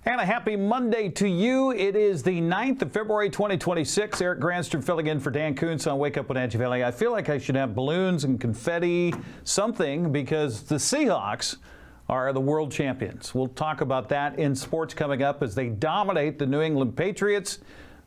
And a happy Monday to you. It is the 9th of February, 2026. Eric Granstrom filling in for Dan Kuntz on Wake Up Wenatchee Valley. I feel like I should have balloons and confetti, something, because the Seahawks are the world champions. We'll talk about that in sports coming up as they dominate the New England Patriots.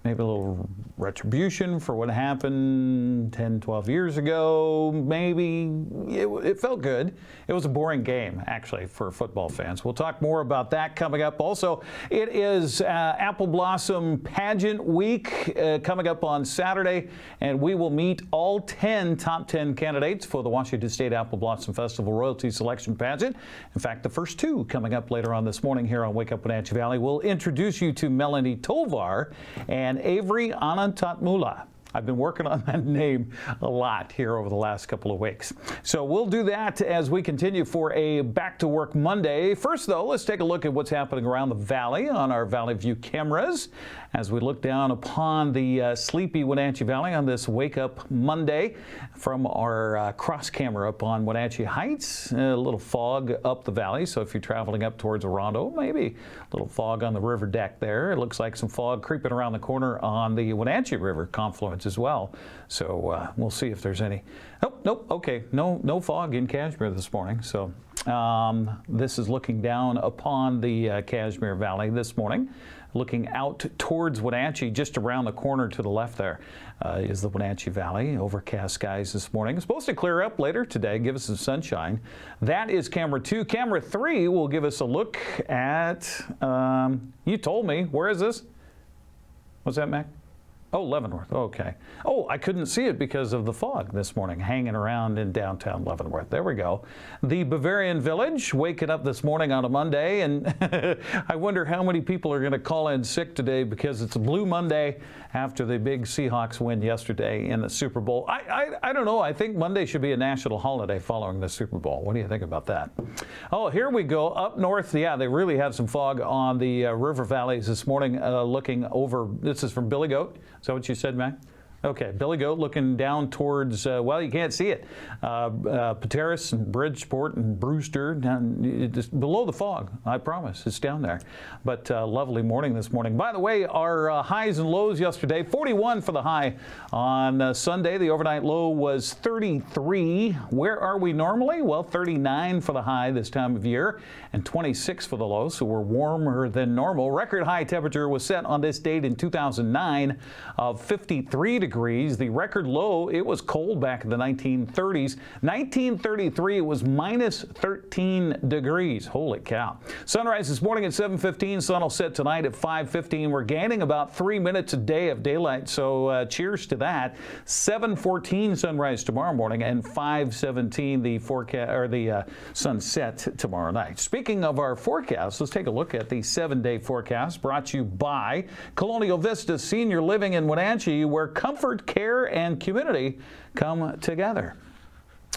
Maybe a little retribution for what happened 10, 12 years ago. Maybe it felt good. It was a boring game, actually, for football fans. We'll talk more about that coming up. Also, it is Apple Blossom Pageant Week coming up on Saturday, and we will meet all 10 top 10 candidates for the Washington State Apple Blossom Festival Royalty Selection Pageant. In fact, the first two coming up later on this morning here on Wake Up Wenatchee Valley. We'll introduce you to Melani Tovar and Avary Anantatmula. I've been working on that name a lot here over the last couple of weeks. So we'll do that as we continue for a Back to Work Monday. First, though, let's take a look at what's happening around the valley on our Valley View cameras as we look down upon the sleepy Wenatchee Valley on this Wake Up Monday from our cross camera up on Wenatchee Heights. A little fog up the valley, so if you're traveling up towards Orondo, maybe a little fog on the river deck there. It looks like some fog creeping around the corner on the Wenatchee River confluence as well. So we'll see if there's any. Nope. Okay, no fog in Cashmere this morning. So this is looking down upon the Cashmere Valley this morning, looking out towards Wenatchee. Just around the corner to the left there is the Wenatchee Valley. Overcast skies this morning. It's supposed to clear up later today, give us some sunshine. That is camera 2. Camera 3 will give us a look at, you told me, where is this? What's that, Mac? Oh, Leavenworth. Okay. Oh, I couldn't see it because of the fog this morning hanging around in downtown Leavenworth. There we go. The Bavarian Village waking up this morning on a Monday, and I wonder how many people are going to call in sick today because it's a Blue Monday after the big Seahawks win yesterday in the Super Bowl. I don't know. I think Monday should be a national holiday following the Super Bowl. What do you think about that? Oh, here we go. Up north, yeah, they really had some fog on the river valleys this morning looking over. This is from Billy Goat. Is that what you said, Mac? Okay, Billy Goat looking down towards, well, you can't see it, Pateros and Bridgeport and Brewster, down just below the fog, I promise, it's down there. But lovely morning this morning. By the way, our highs and lows yesterday, 41 for the high on Sunday. The overnight low was 33. Where are we normally? Well, 39 for the high this time of year and 26 for the low, so we're warmer than normal. Record high temperature was set on this date in 2009 of 53 degrees. The record low, it was cold back in the 1930s. 1933, it was minus 13 degrees. Holy cow. Sunrise this morning at 7:15. Sun will set tonight at 5:15. We're gaining about 3 minutes a day of daylight, so cheers to that. 7:14 sunrise tomorrow morning and 5:17 the forecast or the sunset tomorrow night. Speaking of our forecast, let's take a look at the 7-day forecast brought to you by Colonial Vista Senior Living in Wenatchee, where comfort, care, and community come together.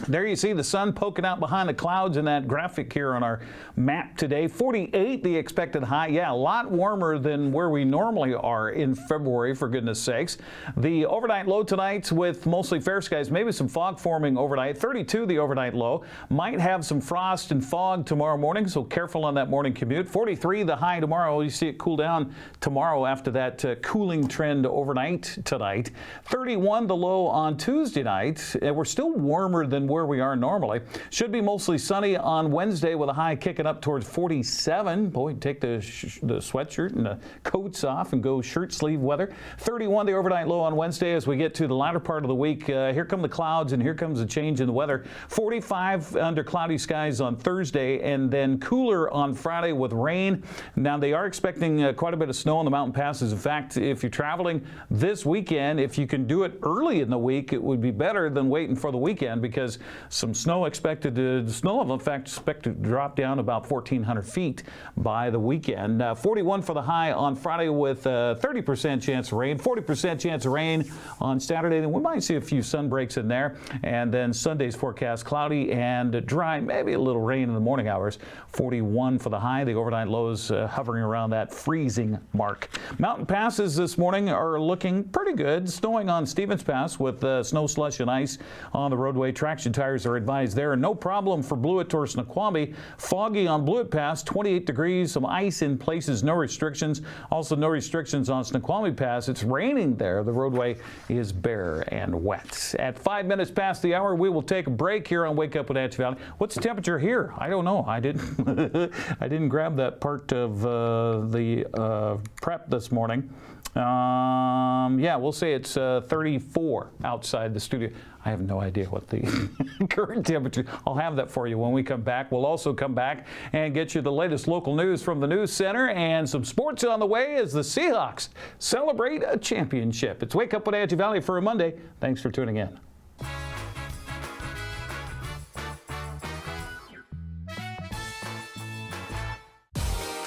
There you see the sun poking out behind the clouds in that graphic here on our map today. 48 the expected high. Yeah, a lot warmer than where we normally are in February, for goodness sakes. The overnight low tonight with mostly fair skies, maybe some fog forming overnight. 32 the overnight low. Might have some frost and fog tomorrow morning, so careful on that morning commute. 43 the high tomorrow. You see it cool down tomorrow after that cooling trend overnight tonight. 31 the low on Tuesday night. We're still warmer than where we are normally. Should be mostly sunny on Wednesday with a high kicking up towards 47. Boy, take the sweatshirt and the coats off and go shirt sleeve weather. 31 the overnight low on Wednesday. As we get to the latter part of the week, here come the clouds and here comes a change in the weather. 45 under cloudy skies on Thursday and then cooler on Friday with rain. Now they are expecting quite a bit of snow on the mountain passes. In fact, if you're traveling this weekend, if you can do it early in the week, it would be better than waiting for the weekend because some snow expected to, snow level in fact expected to drop down about 1,400 feet by the weekend. 41 for the high on Friday with 30% chance of rain, 40% chance of rain on Saturday. Then we might see a few sun breaks in there. And then Sunday's forecast cloudy and dry, maybe a little rain in the morning hours. 41 for the high. The overnight lows hovering around that freezing mark. Mountain passes this morning are looking pretty good. Snowing on Stevens Pass with snow, slush, and ice on the roadway. Traction Action tires are advised there. No problem for Blewett towards Snoqualmie. Foggy on Blewett Pass, 28 degrees, some ice in places, no restrictions. Also no restrictions on Snoqualmie Pass. It's raining there. The roadway is bare and wet. At 5 minutes past the hour, we will take a break here on Wake Up Wenatchee Valley. What's the temperature here? I don't know. I didn't I didn't grab that part of the prep this morning. Yeah, we'll say it's 34 outside the studio. I have no idea what the current temperature. I'll have that for you when we come back. We'll also come back and get you the latest local news from the news center and some sports on the way as the Seahawks celebrate a championship. It's Wake Up Wenatchee Valley for a Monday. Thanks for tuning in.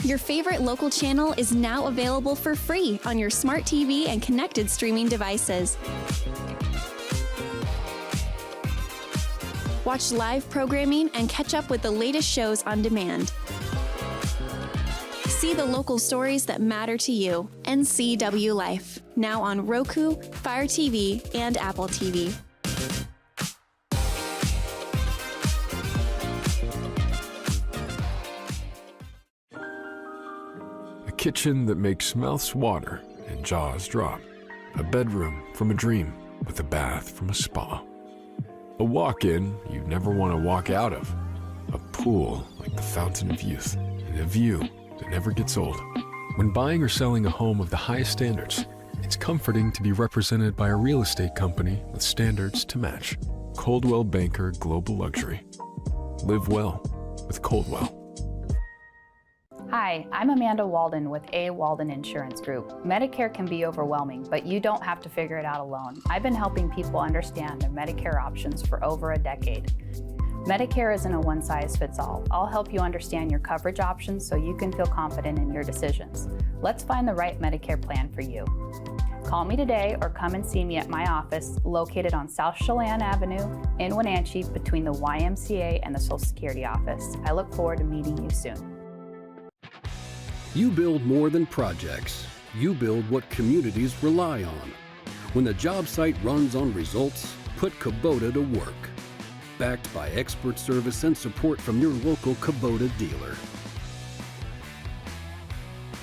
Your favorite local channel is now available for free on your smart TV and connected streaming devices. Watch live programming and catch up with the latest shows on demand. See the local stories that matter to you. NCW Life, now on Roku, Fire TV, and Apple TV. A kitchen that makes mouths water and jaws drop. A bedroom from a dream with a bath from a spa. A walk-in you'd never want to walk out of. A pool like the fountain of youth. And a view that never gets old. When buying or selling a home of the highest standards, it's comforting to be represented by a real estate company with standards to match. Coldwell Banker Global Luxury. Live well with Coldwell. Hi, I'm Amanda Walden with A. Walden Insurance Group. Medicare can be overwhelming, but you don't have to figure it out alone. I've been helping people understand their Medicare options for over a decade. Medicare isn't a one-size-fits-all. I'll help you understand your coverage options so you can feel confident in your decisions. Let's find the right Medicare plan for you. Call me today or come and see me at my office located on South Chelan Avenue in Wenatchee between the YMCA and the Social Security office. I look forward to meeting you soon. You build more than projects. You build what communities rely on. When the job site runs on results, put Kubota to work. Backed by expert service and support from your local Kubota dealer.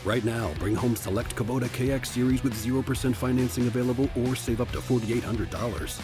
Right now, bring home select Kubota KX series with 0% financing available or save up to $4,800.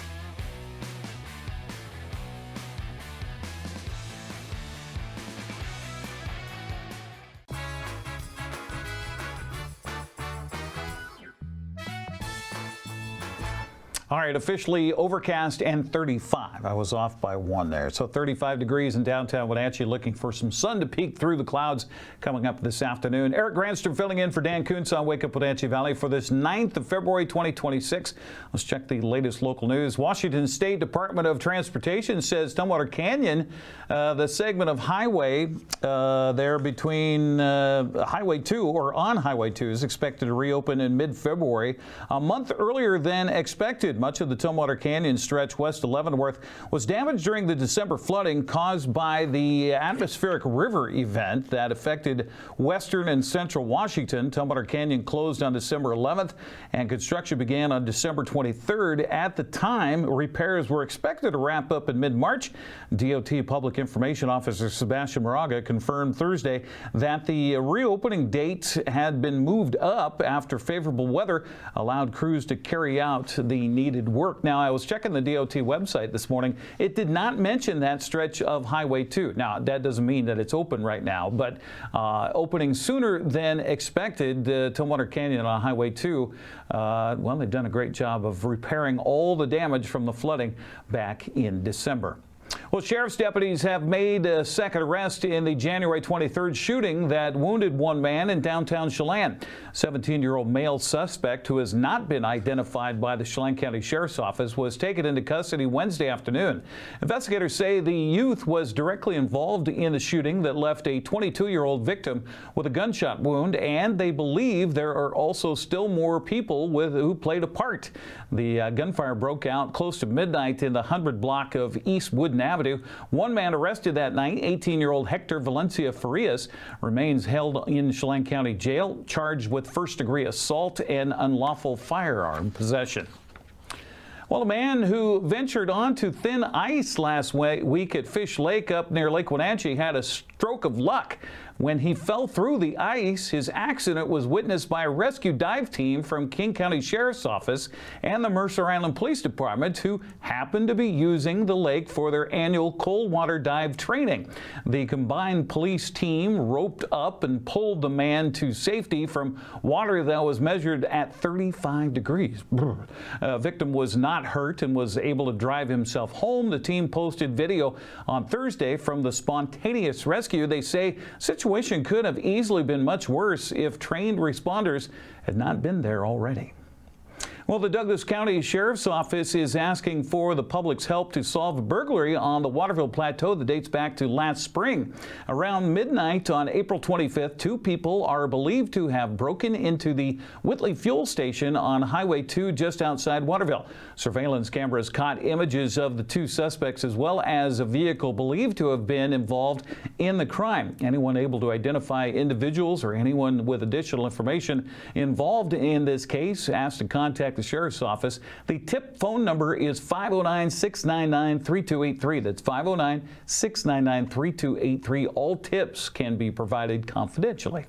All right, officially overcast and 35. I was off by 1 there. So 35 degrees in downtown Wenatchee, looking for some sun to peek through the clouds coming up this afternoon. Eric Granstrom filling in for Dan Kuntz on Wake Up Wenatchee Valley for this 9th of February 2026. Let's check the latest local news. Washington State Department of Transportation says Tumwater Canyon, the segment of highway there between Highway 2 or on Highway 2 is expected to reopen in mid-February, a month earlier than expected. Much of the Tumwater Canyon stretch west of Leavenworth was damaged during the December flooding caused by the atmospheric river event that affected western and central Washington. Tumwater Canyon closed on December 11th and construction began on December 23rd. At the time, repairs were expected to wrap up in mid-March. DOT Public Information Officer Sebastian Moraga confirmed Thursday that the reopening date had been moved up after favorable weather allowed crews to carry out the needed work. Now, I was checking the DOT website this morning. It did not mention that stretch of Highway 2. Now, that doesn't mean that it's open right now, but opening sooner than expected. Tumwater Canyon on Highway 2, well, they've done a great job of repairing all the damage from the flooding back in December. Well, sheriff's deputies have made a second arrest in the January 23rd shooting that wounded one man in downtown Chelan. 17-year-old male suspect who has not been identified by the Chelan County Sheriff's Office was taken into custody Wednesday afternoon. Investigators say the youth was directly involved in the shooting that left a 22-year-old victim with a gunshot wound, and they believe there are also still more people who played a part. The gunfire broke out close to midnight in the 100 block of East Woodin Avenue. One man arrested that night, 18-year-old Hector Valencia Farias, remains held in Chelan County Jail, charged with first-degree assault and unlawful firearm possession. Well, a man who ventured onto thin ice last week at Fish Lake up near Lake Wenatchee had a stroke of luck. When he fell through the ice, his accident was witnessed by a rescue dive team from King County Sheriff's Office and the Mercer Island Police Department, who happened to be using the lake for their annual cold water dive training. The combined police team roped up and pulled the man to safety from water that was measured at 35 degrees. The victim was not hurt and was able to drive himself home. The team posted video on Thursday from the spontaneous rescue. They say situation could have easily been much worse if trained responders had not been there already. Well, the Douglas County Sheriff's Office is asking for the public's help to solve a burglary on the Waterville Plateau that dates back to last spring. Around midnight on April 25th, two people are believed to have broken into the Whitley fuel station on Highway 2 just outside Waterville. Surveillance cameras caught images of the two suspects as well as a vehicle believed to have been involved in the crime. Anyone able to identify individuals or anyone with additional information involved in this case asked to contact the Sheriff's Office. The tip phone number is 509-699-3283. That's 509-699-3283. All tips can be provided confidentially.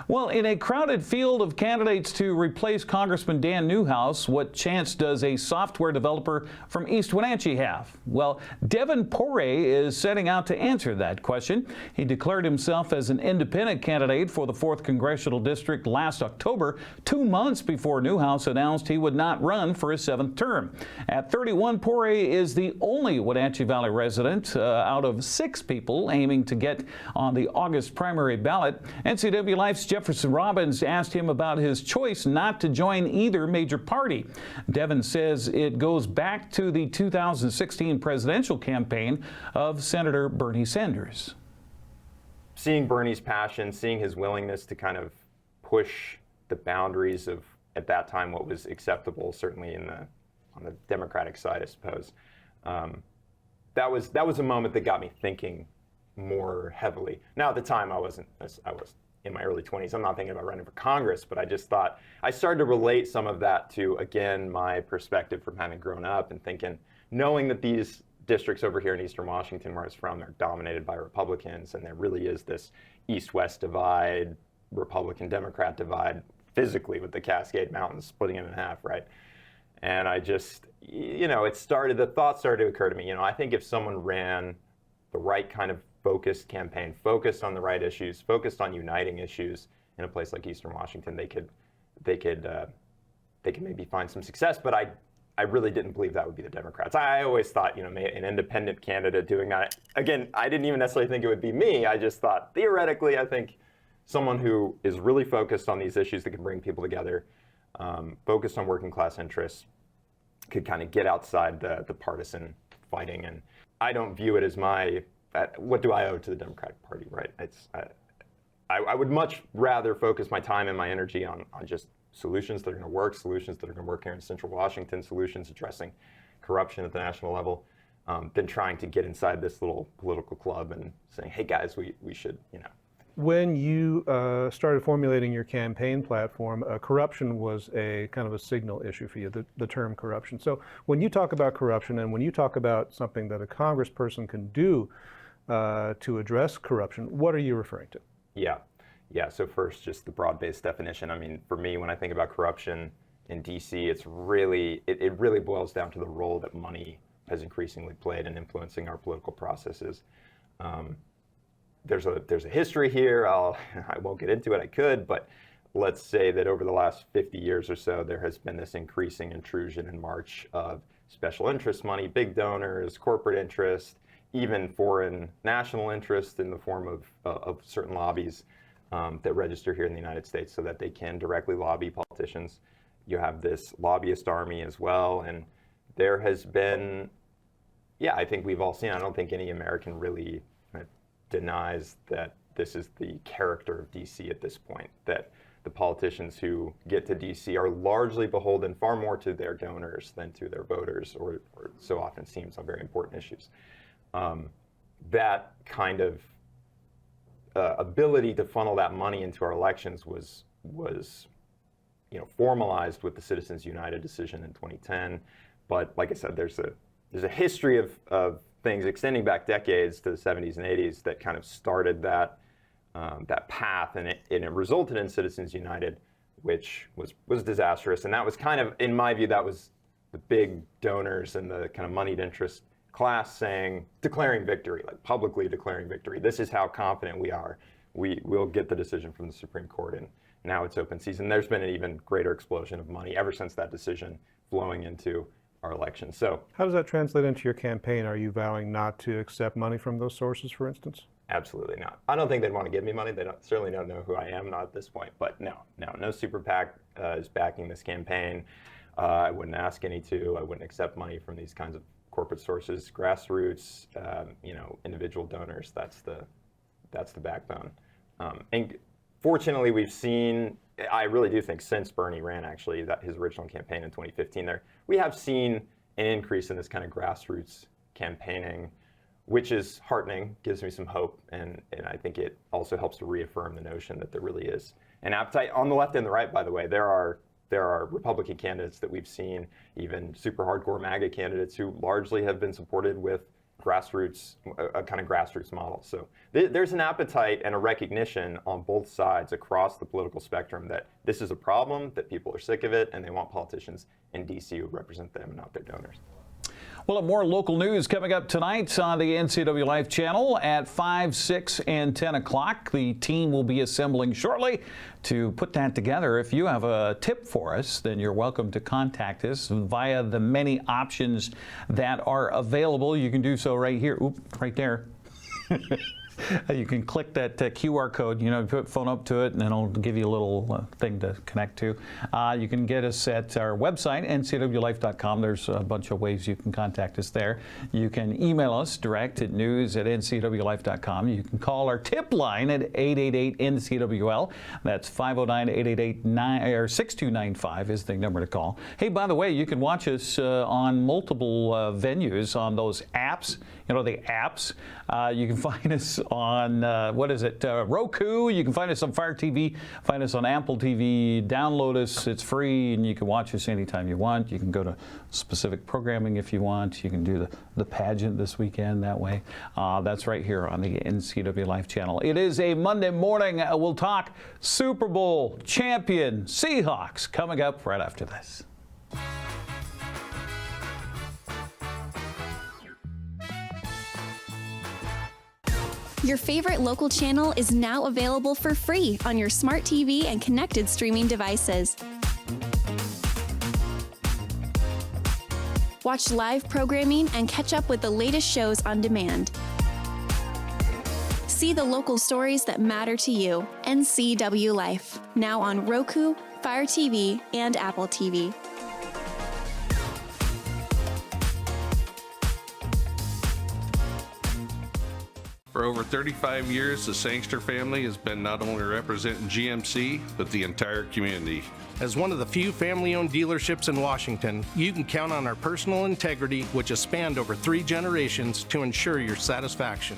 Well, in a crowded field of candidates to replace Congressman Dan Newhouse, what chance does a software developer from East Wenatchee have? Well, Devin Poirier is setting out to answer that question. He declared himself as an independent candidate for the 4th Congressional District last October, 2 months before Newhouse announced he would not run for his 7th term. At 31, Poirier is the only Wenatchee Valley resident out of 6 people aiming to get on the August primary ballot. NCW Life's Jefferson Robbins asked him about his choice not to join either major party. Devin says it goes back to the 2016 presidential campaign of Senator Bernie Sanders. Seeing Bernie's passion, seeing his willingness to kind of push the boundaries of, at that time, what was acceptable, certainly on the Democratic side, I suppose. That was a moment that got me thinking more heavily. Now, at the time, I was in my early 20s. I'm not thinking about running for Congress, but I just thought, I started to relate some of that to, again, my perspective from having grown up and thinking, knowing that these districts over here in Eastern Washington, where I was from, are dominated by Republicans, and there really is this East-West divide, Republican-Democrat divide, physically with the Cascade Mountains splitting it in half, right? And I just, the thought started to occur to me, I think if someone ran the right kind of focused campaign, focused on the right issues, focused on uniting issues in a place like Eastern Washington, they could maybe find some success. But I really didn't believe that would be the Democrats. I always thought, an independent candidate doing that. Again, I didn't even necessarily think it would be me. I just thought, theoretically, I think someone who is really focused on these issues that can bring people together, focused on working class interests, could kind of get outside the partisan fighting. And I don't view it as what do I owe to the Democratic Party, right? I would much rather focus my time and my energy on just solutions that are going to work, solutions that are going to work here in Central Washington, solutions addressing corruption at the national level, than trying to get inside this little political club and saying, hey guys, we should, When you started formulating your campaign platform, corruption was a kind of a signal issue for you, the term corruption. So when you talk about corruption and when you talk about something that a congressperson can do to address corruption, what are you referring to? Yeah. So first, just the broad-based definition. I mean, for me, when I think about corruption in D.C., it really boils down to the role that money has increasingly played in influencing our political processes. There's a history here. I won't get into it. I could, but let's say that over the last 50 years or so, there has been this increasing intrusion and march of special interest money, big donors, corporate interest, even foreign national interest in the form of certain lobbies that register here in the United States so that they can directly lobby politicians. You have this lobbyist army as well, and there has been, I think we've all seen, I don't think any American really denies that this is the character of DC at this point, that the politicians who get to DC are largely beholden far more to their donors than to their voters, or so often seems on very important issues. That kind of ability to funnel that money into our elections was formalized with the Citizens United decision in 2010. But like I said, there's a history of things extending back decades to the 70s and 80s that kind of started that path, and it resulted in Citizens United, which was disastrous. And that was kind of, in my view, that was the big donors and the kind of moneyed interest class declaring victory, like publicly declaring victory. This is how confident we are. We'll get the decision from the Supreme Court, and now it's open season. There's been an even greater explosion of money ever since that decision flowing into our election. So how does that translate into your campaign? Are you vowing not to accept money from those sources, for instance? Absolutely not. I don't think they'd want to give me money. They certainly don't know who I am, not at this point. But no super PAC is backing this campaign. I wouldn't ask any to. I wouldn't accept money from these kinds of corporate sources. Grassroots, individual donors. That's the backbone. And fortunately, we've seen. I really do think since Bernie ran, actually, that his original campaign in 2015, we have seen an increase in this kind of grassroots campaigning, which is heartening, gives me some hope, and I think it also helps to reaffirm the notion that there really is an appetite on the left and the right. By the way, there are Republican candidates that we've seen, even super hardcore MAGA candidates, who largely have been supported with grassroots, a kind of grassroots model. So there's an appetite and a recognition on both sides across the political spectrum that this is a problem, that people are sick of it, and they want politicians in D.C. who represent them and not their donors. Well, more local news coming up tonight on the NCW Life channel at 5, 6, and 10 o'clock. The team will be assembling shortly to put that together. If you have a tip for us, then you're welcome to contact us via the many options that are available. You can do so right here, right there. You can click that QR code, put phone up to it, and it'll give you a little thing to connect to. You can get us at our website, ncwlife.com. There's a bunch of ways you can contact us there. You can email us direct at news@ncwlife.com. You can call our tip line at 888-NCWL. That's 509-888-6295 is the number to call. Hey, by the way, you can watch us on multiple venues on those apps. The apps. You can find us on, Roku. You can find us on Fire TV, find us on Apple TV, download us. It's free, and you can watch us anytime you want. You can go to specific programming if you want. You can do the pageant this weekend that way. That's right here on the NCW Life channel. It is a Monday morning. We'll talk Super Bowl champion Seahawks coming up right after this. Your favorite local channel is now available for free on your smart TV and connected streaming devices. Watch live programming and catch up with the latest shows on demand. See the local stories that matter to you. NCW Life, now on Roku, Fire TV, and Apple TV. For over 35 years, the Sangster family has been not only representing GMC, but the entire community. As one of the few family-owned dealerships in Washington, you can count on our personal integrity, which has spanned over 3 generations, to ensure your satisfaction.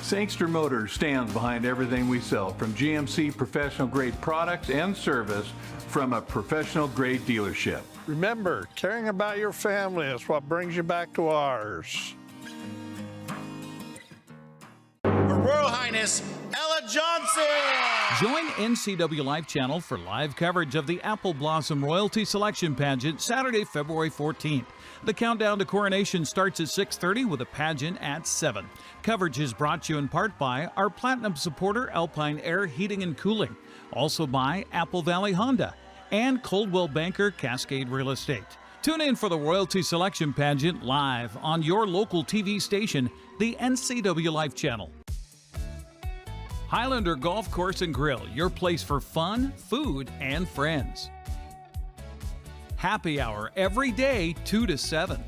Sangster Motors stands behind everything we sell, from GMC professional-grade products and service from a professional-grade dealership. Remember, caring about your family is what brings you back to ours. Royal Highness Ella Johnson. Join NCW Life channel for live coverage of the Apple Blossom Royalty Selection Pageant Saturday, February 14th. The countdown to coronation starts at 6:30 with a pageant at 7. Coverage is brought to you in part by our Platinum supporter Alpine Air Heating and Cooling, also by Apple Valley Honda and Coldwell Banker Cascade Real Estate. Tune in for the Royalty Selection Pageant live on your local TV station, the NCW Life channel. Highlander Golf Course and Grill, your place for fun, food, and friends. Happy hour every day, 2 to 7.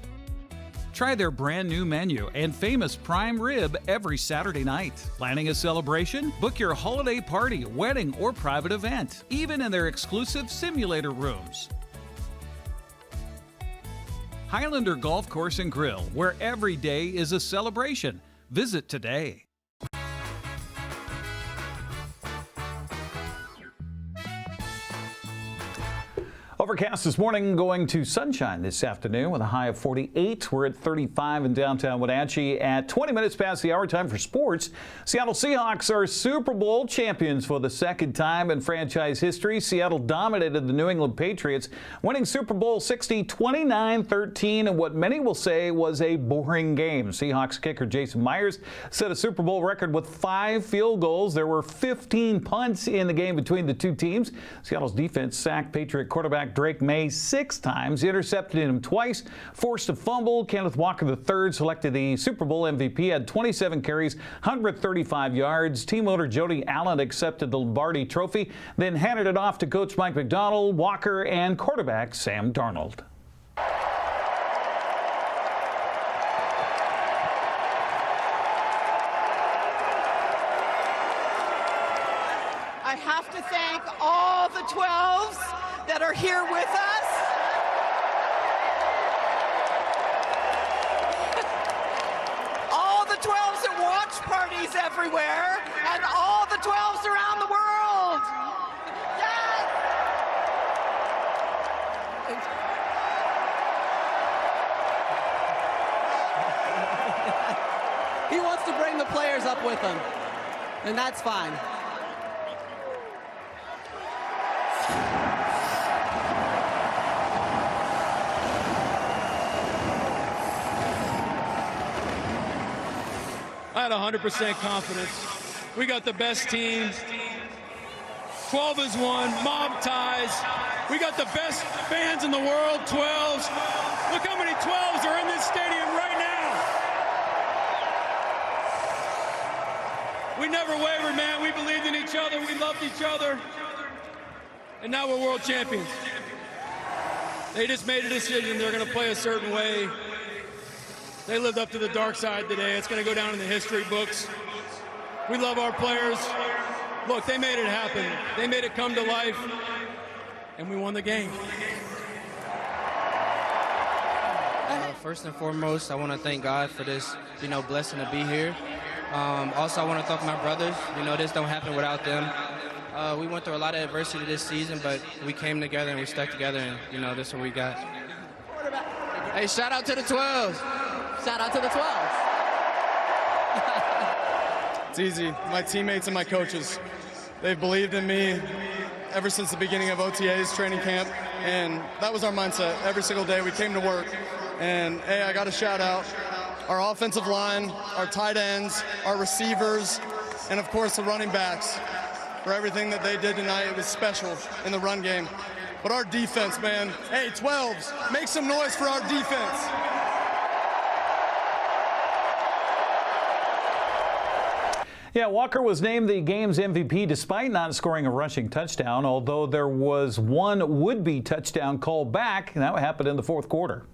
Try their brand new menu and famous prime rib every Saturday night. Planning a celebration? Book your holiday party, wedding, or private event, even in their exclusive simulator rooms. Highlander Golf Course and Grill, where every day is a celebration. Visit today. Overcast this morning, going to sunshine this afternoon with a high of 48. We're at 35 in downtown Wenatchee at 20 minutes past the hour. Time for sports. Seattle Seahawks are Super Bowl champions for the second time in franchise history. Seattle dominated the New England Patriots, winning Super Bowl 60 29-13 in what many will say was a boring game. Seahawks kicker Jason Myers set a Super Bowl record with 5 field goals. There were 15 punts in the game between the two teams. Seattle's defense sacked Patriot quarterback Drake May 6 times, intercepted him twice, forced a fumble. Kenneth Walker III, selected the Super Bowl MVP, had 27 carries, 135 yards. Team owner Jody Allen accepted the Lombardi Trophy, then handed it off to Coach Mike McDonald, Walker, and quarterback Sam Darnold. I have to thank all the 12s that are here with us. All the 12s at watch parties everywhere, and all the 12s around the world. Yes! He wants to bring the players up with him, and that's fine. I had 100% confidence. We got the best team. 12 is one, mob ties. We got the best fans in the world, 12s. Look how many 12s are in this stadium right now. We never wavered, man. We believed in each other. We loved each other. And now we're world champions. They just made a decision. They're going to play a certain way. They lived up to the dark side today. It's going to go down in the history books. We love our players. Look, they made it happen. They made it come to life, and we won the game. First and foremost, I want to thank God for this, blessing to be here. Also, I want to thank my brothers. This don't happen without them. We went through a lot of adversity this season, but we came together and we stuck together, and, this is what we got. Hey, shout out to the 12s. Shout out to the 12s. It's easy. My teammates and my coaches, they've believed in me ever since the beginning of OTA's training camp, and that was our mindset. Every single day we came to work, and hey, I got to shout out our offensive line, our tight ends, our receivers, and of course the running backs for everything that they did tonight. It was special in the run game. But our defense, man, hey, 12s, make some noise for our defense. Yeah, Walker was named the game's MVP despite not scoring a rushing touchdown, although there was one would-be touchdown called back, and that happened in the fourth quarter.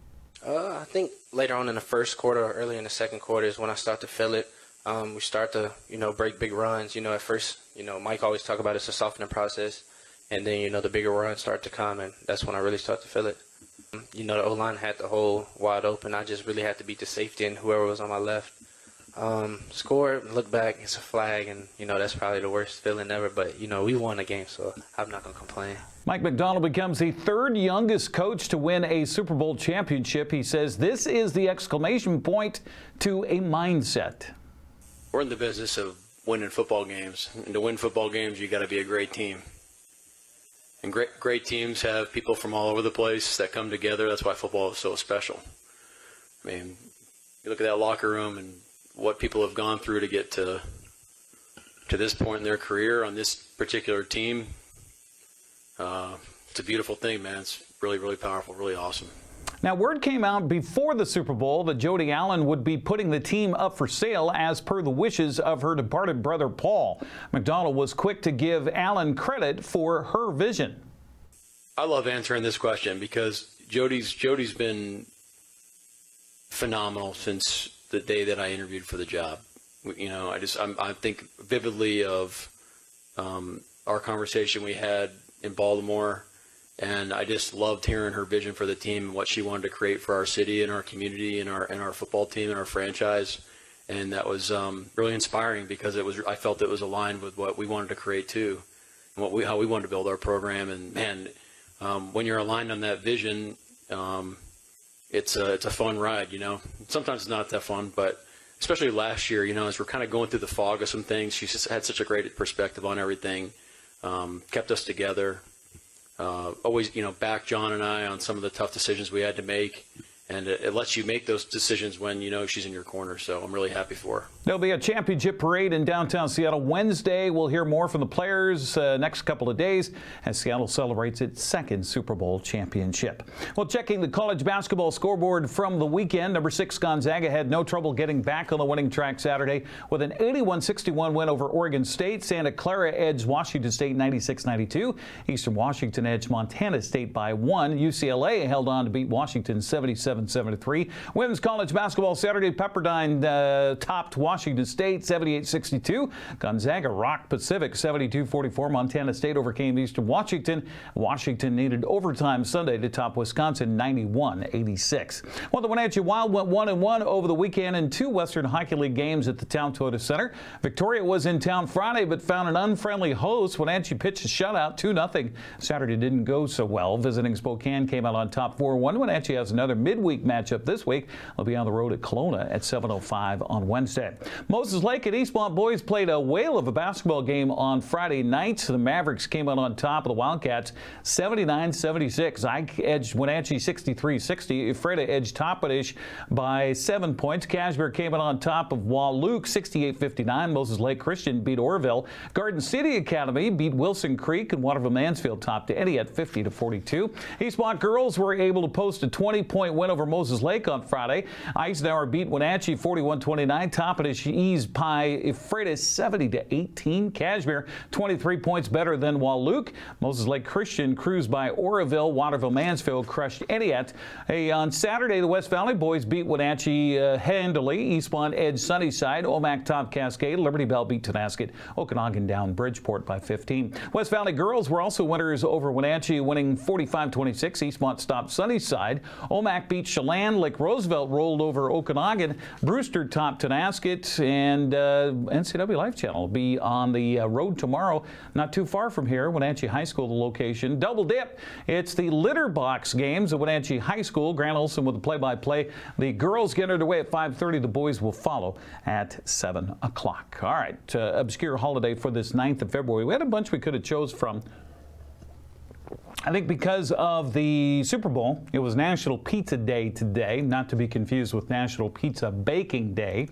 I think later on in the first quarter or early in the second quarter is when I start to feel it. We start to, break big runs. At first, Mike always talk about it's a softening process. And then, the bigger runs start to come, and that's when I really start to feel it. The O-line had the hole wide open. I just really had to beat the safety and whoever was on my left. Score, look back, it's a flag, and, that's probably the worst feeling ever. But, we won the game, so I'm not going to complain. Mike McDonald becomes the third youngest coach to win a Super Bowl championship. He says this is the exclamation point to a mindset. We're in the business of winning football games. And to win football games, you got to be a great team. And great teams have people from all over the place that come together. That's why football is so special. I mean, you look at that locker room and what people have gone through to get to this point in their career on this particular team. It's a beautiful thing, man. It's really, really powerful, really awesome. Now, word came out before the Super Bowl that Jody Allen would be putting the team up for sale as per the wishes of her departed brother, Paul. McDonald was quick to give Allen credit for her vision. I love answering this question because Jody's been phenomenal since the day that I interviewed for the job. I think vividly of our conversation we had in Baltimore. And I just loved hearing her vision for the team and what she wanted to create for our city and our community and our football team and our franchise. And that was really inspiring because I felt it was aligned with what we wanted to create too, and how we wanted to build our program. And man, when you're aligned on that vision, it's a fun ride, you know. Sometimes it's not that fun, but especially last year, you know, as we're kind of going through the fog of some things, she just had such a great perspective on everything, kept us together, always, you know, backed John and I on some of the tough decisions we had to make. And it lets you make those decisions when you know she's in your corner. So I'm really happy for her. There'll be a championship parade in downtown Seattle Wednesday. We'll hear more from the players next couple of days as Seattle celebrates its second Super Bowl championship. Well, checking the college basketball scoreboard from the weekend, number 6 Gonzaga had no trouble getting back on the winning track Saturday with an 81-61 win over Oregon State. Santa Clara edged Washington State 96-92. Eastern Washington edged Montana State by 1. UCLA held on to beat Washington 77-73. Women's college basketball Saturday, Pepperdine topped Washington State 78-62. Gonzaga rocked Pacific 72-44. Montana State overcame Eastern Washington. Washington needed overtime Sunday to top Wisconsin 91-86. Well, the Wenatchee Wild went 1-1 over the weekend in 2 Western Hockey League games at the Town Toyota Center. Victoria was in town Friday but found an unfriendly host. Wenatchee pitched a shutout 2-0. Saturday didn't go so well. Visiting Spokane came out on top 4-1. Wenatchee has another midweek matchup this week. They'll be on the road at Kelowna at 7:05 on Wednesday. Moses Lake and Eastmont boys played a whale of a basketball game on Friday night. The Mavericks came out on top of the Wildcats 79-76. Ike edged Wenatchee 63-60. Ephrata edged Toppenish by 7 points. Cashmere came out on top of Wahluke 68-59. Moses Lake Christian beat Orville. Garden City Academy beat Wilson Creek, and Waterville Mansfield topped Eddy at 50-42. Eastmont girls were able to post a 20-point win over Moses Lake on Friday. Eisenhower beat Wenatchee 41-29. Toppenish eased Pie Ephrata 70-18. Cashmere 23 points better than Wahluke. Moses Lake Christian cruised by Oroville. Waterville Mansfield crushed Etiat. On Saturday, the West Valley boys beat Wenatchee handily. Eastmont edged Sunnyside. Omak topped Cascade. Liberty Bell beat Tonasket. Okanagan down Bridgeport by 15. West Valley girls were also winners over Wenatchee, winning 45-26. Eastmont stopped Sunnyside. Omak beat Chelan. Lake Roosevelt rolled over Okanagan. Brewster topped Tonasket, and NCW Life Channel will be on the road tomorrow, not too far from here. Wenatchee High School, the location. Double dip. It's the litter box games at Wenatchee High School. Grant Olson with the play-by-play. The girls get underway at 5:30. The boys will follow at 7 o'clock. All right, obscure holiday for this 9th of February. We had a bunch we could have chose from. I think because of the Super Bowl, it was National Pizza Day today, not to be confused with National Pizza Baking Day.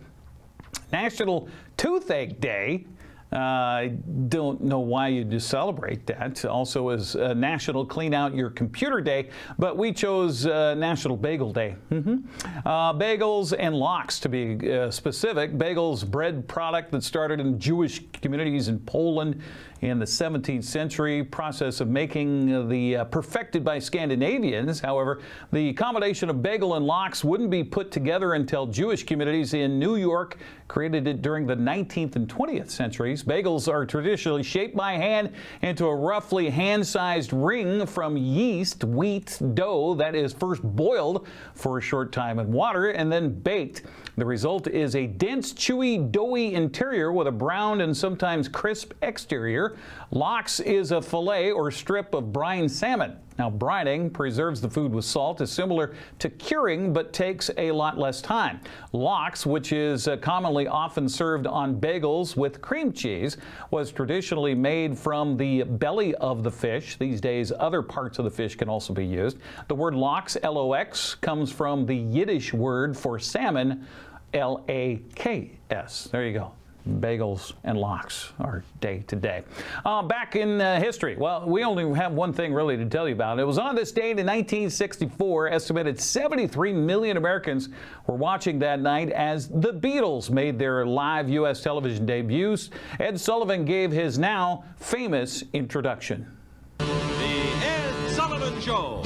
National Toothache Day. I don't know why you just celebrate that. Also is National Clean Out Your Computer Day, but we chose National Bagel Day. Bagels and lox, to be specific. Bagels, bread product that started in Jewish communities in Poland in the 17th century. Process of making perfected by Scandinavians. However, the combination of bagel and lox wouldn't be put together until Jewish communities in New York created it during the 19th and 20th centuries. Bagels are traditionally shaped by hand into a roughly hand-sized ring from yeast, wheat, dough that is first boiled for a short time in water and then baked. The result is a dense, chewy, doughy interior with a brown and sometimes crisp exterior. Lox is a fillet or strip of brine salmon. Now, brining preserves the food with salt, is similar to curing but takes a lot less time. Lox, which is commonly often served on bagels with cream cheese, was traditionally made from the belly of the fish. These days, other parts of the fish can also be used. The word lox, L-O-X, comes from the Yiddish word for salmon, L-A-K-S. There you go. Bagels and lox are day to day. Back in history, well, we only have one thing really to tell you about. It was on this date in 1964. Estimated 73 million Americans were watching that night as the Beatles made their live U.S. television debuts. Ed Sullivan gave his now famous introduction. The Ed Sullivan Show.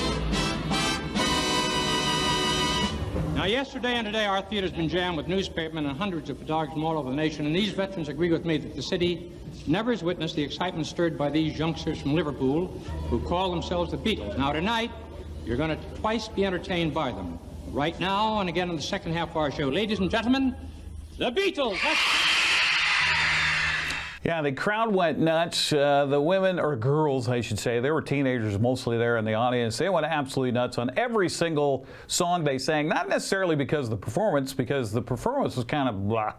Now, yesterday and today, our theater's been jammed with newspapermen and hundreds of photographers from all over the nation, and these veterans agree with me that the city never has witnessed the excitement stirred by these youngsters from Liverpool who call themselves the Beatles. Now, tonight, you're going to twice be entertained by them. Right now, and again in the second half of our show. Ladies and gentlemen, the Beatles. Yeah, the crowd went nuts. The women, or girls, I should say, there were teenagers mostly there in the audience. They went absolutely nuts on every single song they sang, not necessarily because of the performance was kind of blah,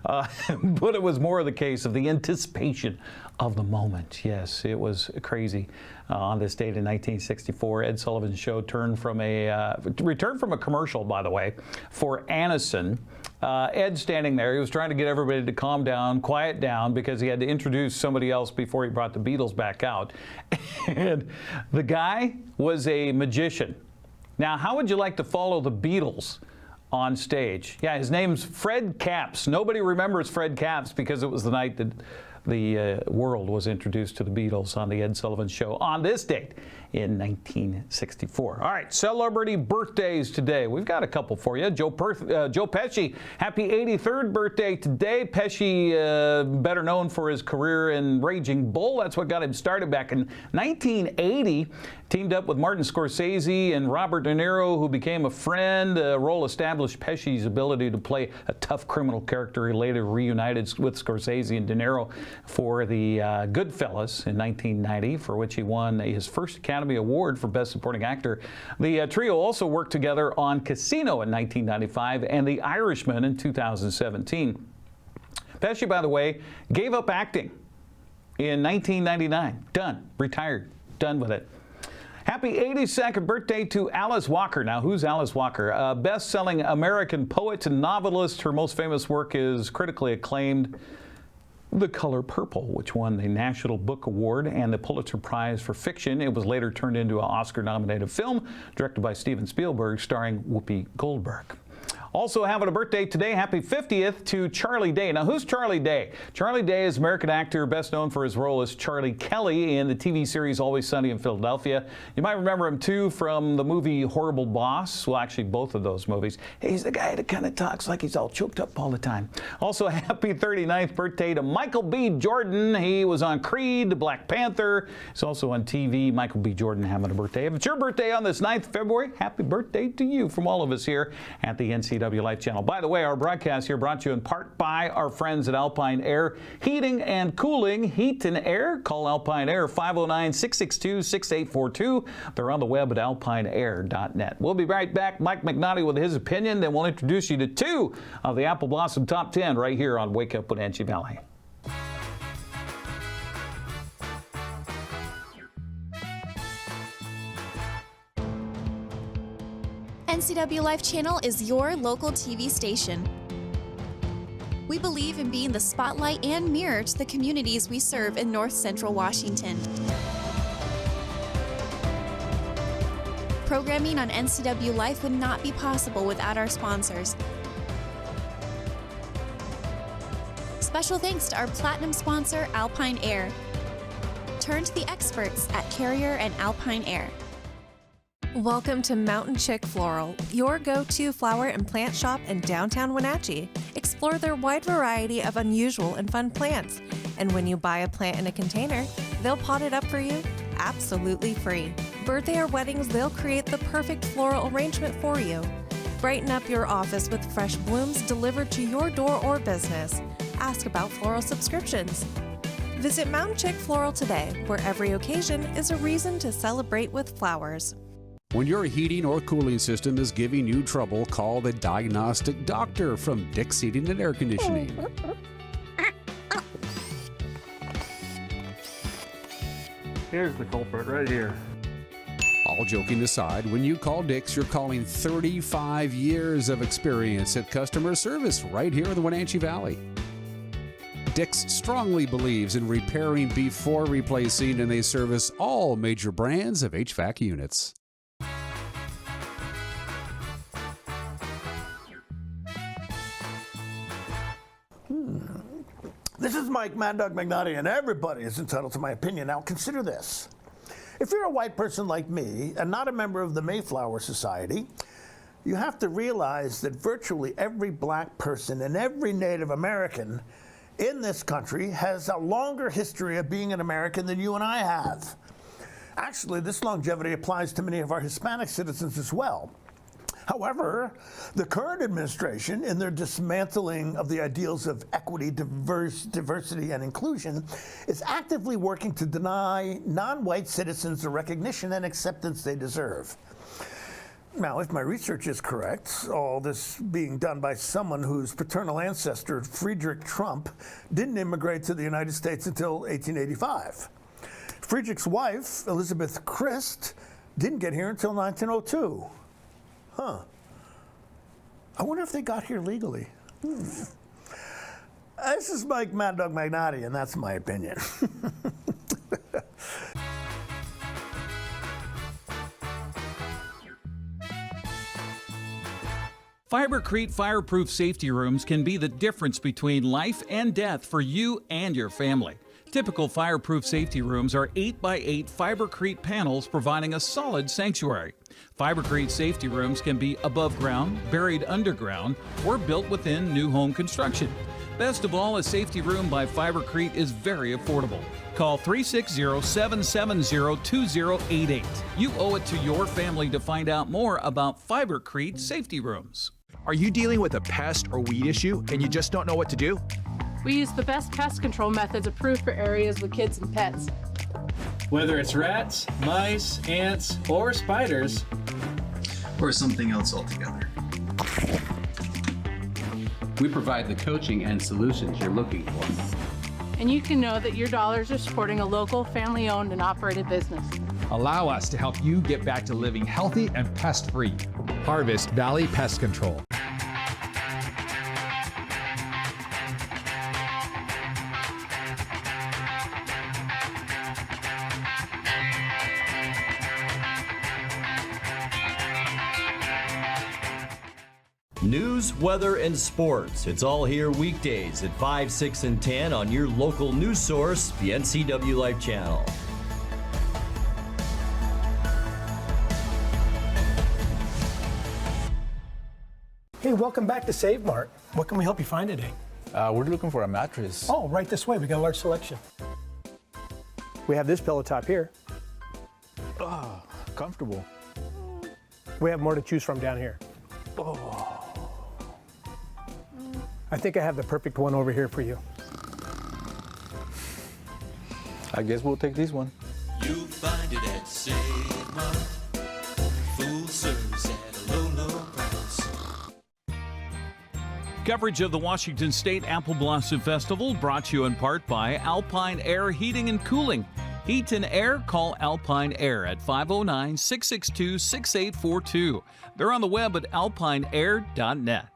but it was more the case of the anticipation of the moment. Yes, it was crazy. On this date in 1964, Ed Sullivan's show returned from a commercial, by the way, for Anison. Ed standing there, he was trying to get everybody to calm down, quiet down, because he had to introduce somebody else before he brought the Beatles back out. And the guy was a magician. Now, how would you like to follow the Beatles on stage? Yeah, his name's Fred Capps. Nobody remembers Fred Capps because it was the night that the world was introduced to the Beatles on the Ed Sullivan Show on this date in 1964. All right, celebrity birthdays today. We've got a couple for you. Joe Pesci, happy 83rd birthday today. Pesci, better known for his career in Raging Bull. That's what got him started back in 1980. Teamed up with Martin Scorsese and Robert De Niro, who became a friend. The role established Pesci's ability to play a tough criminal character. He later reunited with Scorsese and De Niro for the Goodfellas in 1990, for which he won his first Academy Award for Best Supporting Actor. The trio also worked together on Casino in 1995 and The Irishman in 2017. Pesci, by the way, gave up acting in 1999. Done. Retired. Done with it. Happy 82nd birthday to Alice Walker. Now, who's Alice Walker? Best-selling American poet and novelist. Her most famous work is critically acclaimed The Color Purple, which won the National Book Award and the Pulitzer Prize for Fiction. It was later turned into an Oscar-nominated film directed by Steven Spielberg, starring Whoopi Goldberg. Also having a birthday today, happy 50th to Charlie Day. Now, who's Charlie Day? Charlie Day is an American actor best known for his role as Charlie Kelly in the TV series Always Sunny in Philadelphia. You might remember him, too, from the movie Horrible Boss. Well, actually, both of those movies. He's the guy that kind of talks like he's all choked up all the time. Also, happy 39th birthday to Michael B. Jordan. He was on Creed, Black Panther. He's also on TV. Michael B. Jordan having a birthday. If it's your birthday on this 9th of February, happy birthday to you from all of us here at the NCW Life Channel. By the way, our broadcast here brought to you in part by our friends at Alpine Air Heating and Cooling. Heat and Air. Call Alpine Air 509-662-6842. They're on the web at alpineair.net. We'll be right back. Mike McNaughty with his opinion. Then we'll introduce you to two of the Apple Blossom Top 10 right here on Wake Up Wenatchee Valley. NCW Life Channel is your local TV station. We believe in being the spotlight and mirror to the communities we serve in North Central Washington. Programming on NCW Life would not be possible without our sponsors. Special thanks to our platinum sponsor, Alpine Air. Turn to the experts at Carrier and Alpine Air. Welcome to Mountain Chick Floral, your go-to flower and plant shop in downtown Wenatchee. Explore their wide variety of unusual and fun plants. And when you buy a plant in a container, they'll pot it up for you absolutely free. Birthday or weddings, they'll create the perfect floral arrangement for you. Brighten up your office with fresh blooms delivered to your door or business. Ask about floral subscriptions. Visit Mountain Chick Floral today, where every occasion is a reason to celebrate with flowers. When your heating or cooling system is giving you trouble, call the Diagnostic Doctor from Dick's Heating and Air Conditioning. Here's the culprit right here. All joking aside, when you call Dick's, you're calling 35 years of experience at customer service right here in the Wenatchee Valley. Dick's strongly believes in repairing before replacing, and they service all major brands of HVAC units. This is Mike Mad Dog McNaughty, and everybody is entitled to my opinion. Now, consider this. If you're a white person like me and not a member of the Mayflower Society, you have to realize that virtually every black person and every Native American in this country has a longer history of being an American than you and I have. Actually, this longevity applies to many of our Hispanic citizens as well. However, the current administration, in their dismantling of the ideals of equity, diversity, and inclusion, is actively working to deny non-white citizens the recognition and acceptance they deserve. Now, if my research is correct, all this being done by someone whose paternal ancestor, Friedrich Trump, didn't immigrate to the United States until 1885. Friedrich's wife, Elizabeth Christ, didn't get here until 1902. Huh. I wonder if they got here legally. This is Mike Mad Dog Magnati, and that's my opinion. Fibercrete fireproof safety rooms can be the difference between life and death for you and your family. Typical fireproof safety rooms are 8x8 Fibercrete panels providing a solid sanctuary. Fibercrete safety rooms can be above ground, buried underground, or built within new home construction. Best of all, a safety room by Fibercrete is very affordable. Call 360-770-2088. You owe it to your family to find out more about Fibercrete safety rooms. Are you dealing with a pest or weed issue and you just don't know what to do? We use the best pest control methods approved for areas with kids and pets. Whether it's rats, mice, ants, or spiders, or something else altogether. We provide the coaching and solutions you're looking for. And you can know that your dollars are supporting a local, family-owned and operated business. Allow us to help you get back to living healthy and pest-free. Harvest Valley Pest Control. News, weather, and sports. It's all here weekdays at 5, 6, and 10 on your local news source, the NCW Life Channel. Hey, welcome back to Save Mart. What can we help you find today? We're looking for a mattress. Oh, right this way. We got a large selection. We have this pillow top here. Oh, comfortable. We have more to choose from down here. Oh. I think I have the perfect one over here for you. I guess we'll take this one. You'll find it at Save Mart. Full service at a low, low price. Coverage of the Washington State Apple Blossom Festival brought to you in part by Alpine Air Heating and Cooling. Heat and air, call Alpine Air at 509-662-6842. They're on the web at alpineair.net.